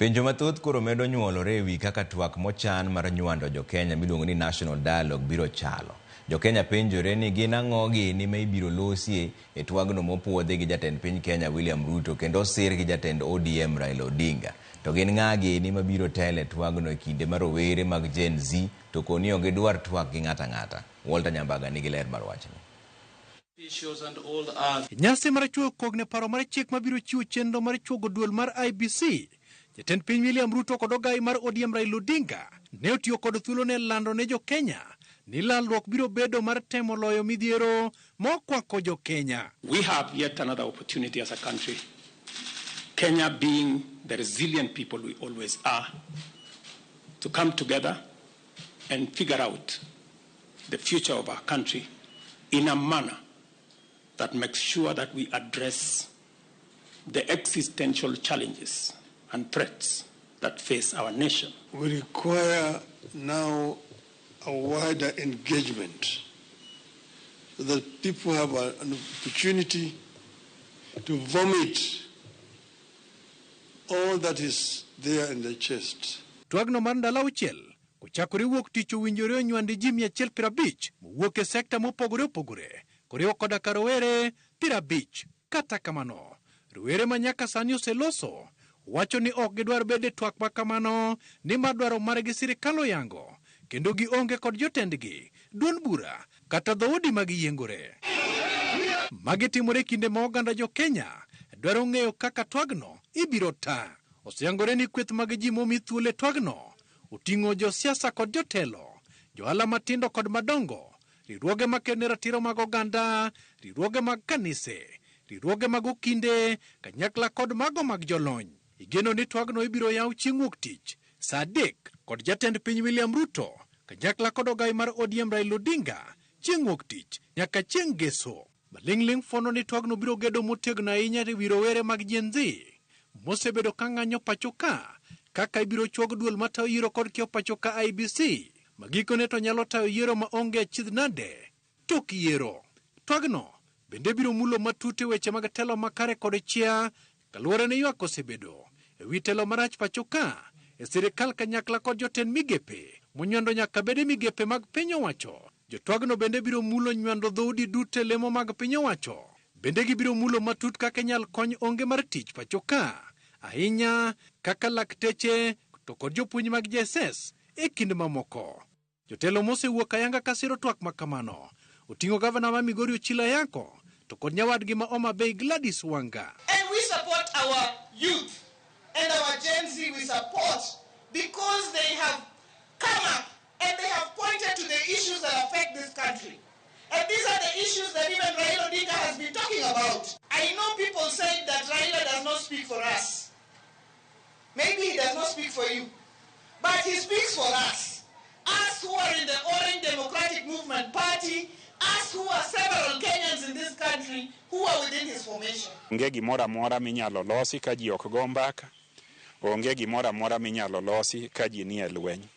Penjo mathoth koro medo nyuolore ewi kaka twak mochan mar nywando jo-Kenya miluongo ni National Dialogue biro chalo. Jo-Kenya penjore ni gin ang'o gini ma ibiro losie e twagno mopuodhi gi jatend piny Kenya William Ruto kendo osir gi jatend ODM Raila Odinga. To gin ng'a gini mabiro tele twagno e kinde mar rowere mag Gen Z to koni onge dwar twak gi ng'ata ng'ata. Walter Nyambaga nigi ler mar wachni. Nyasi mar chuo kogne paro mar chik mabiro chiwo chenro mar chuogo duol mar IBC. Jatend piny William Ruto kod ogai mar ODM Raila Odinga ne otiyo kod thuolo ne lando ne jo-Kenya ni lalruok biro bedo mar temo loyo midhiero mokwako jo-Kenya. We have yet another opportunity as a country. Kenya being the resilient people we always are, to come together and figure out the future of our country in a manner that makes sure that we address the existential challenges and threats that face our nation. We require now a wider engagement so that people have an opportunity to vomit all that is there in their chest. Twagno mar ndalo auchiel kochakore wuok tich owinjore onywandi ji 150 mowuok e sekta mopogore opogore koriwo koda ka rowere 50. Kata kamano, rowere ma nyaka sani oseloso wacho ni ok gidwar bede twak ma kamano ni madwaro margi sirikal oyango kendo gionge kod jotendgi, duond bura kata dhoudi magiyiengore. Magi timore kinde ma oganda jo-Kenya dwaro ng'eyo kaka twagno ibiro ta. Oseyangore ni kweth mag ji momi thuolo e twagno oting'o josiasa kod jotelo, johala matindo kod madongo, riwruoge makene ratiro mag oganda, riwruoge mag kanise, riwruoge mag okinde, kanyakla kod mago mag jolony. Igeno ni twagno ibiro yaw chieng' wuok tich saa 3 kod jatend piny William Ruto kanyakla kod ogai mar ODM Raila Odinga chieng' wuok tich nyaka chieng' ngeso. Maling'ling' fono ni twagno biro gedo motegno ahinya ewi rowere mag Gen Z mosebedo ka ng'anyo pacho ka kaka ibiro chuog duol matayo yiero kod kiewo pacho ka IBC magikone to nyalo tayo yiero ma onge achiedh nade tok yiero. Twagno bende biro mulo matut e weche mag telo makare kod chia kaluwore ni ywak osebedo ewi telo marach pacho ka e sirikal kanyakla kod jotend migepe monywando nyaka bede migepe mag piny owacho. Jotwagno bende biro mulo nywando dhoudi duto lemo mag piny owacho. Bende gibiro mulo matut kaka nyal kony onge mar tich pacho ka, ahinya kaka lakteche to kod jopuonj mag JSS e kind mamoko. Jotelo mosewuok ayanga ka siro twak makamano oting'o gavana ma Migori Ochilo Ayako to kod nyawadgi ma Homa Bay Gladys Wanga. And we support our youth and our Gen Z we support because they have come up and they have pointed to the issues that affect this country. And these are the issues that even Raila Odinga has been talking about. I know people say that Raila does not speak for us. Maybe he does not speak for you. But he speaks for us. Us who are in the Orange Democratic Movement Party, us who are several Kenyans in this country who are within his formation. Onge gimoro amora minyalo losi ka ji ok go mbaka. Onge gimoro amora minyalo losi ka ji nie lweny.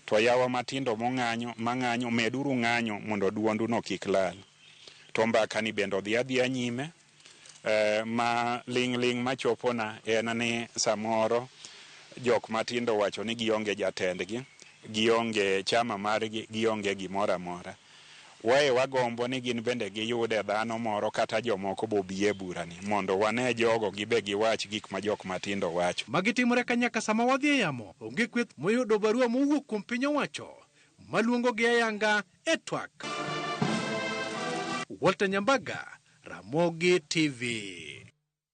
To yawa matindo mang'anyo meduru ng'anyo mondo duondu no kik lal. To mbaka ni bendo dhi adhiya nyime ma ling' machopona en ni samoro jok matindo wacho ni gionge jatendgi, gionge chama margi, gionge gimoro amora. Wae wagombo ni gin bende giyude dhano moro kata jomoko bobie burani mondo wane jogo gibe giwach gik ma jok matindo wacho. Magitimore kanyaka sama wadhi e yamo onge kweth moyudo barua mowuok kuom piny owacho maluongo gi ayanga e twak. Walter Nyambaga, Ramogi TV.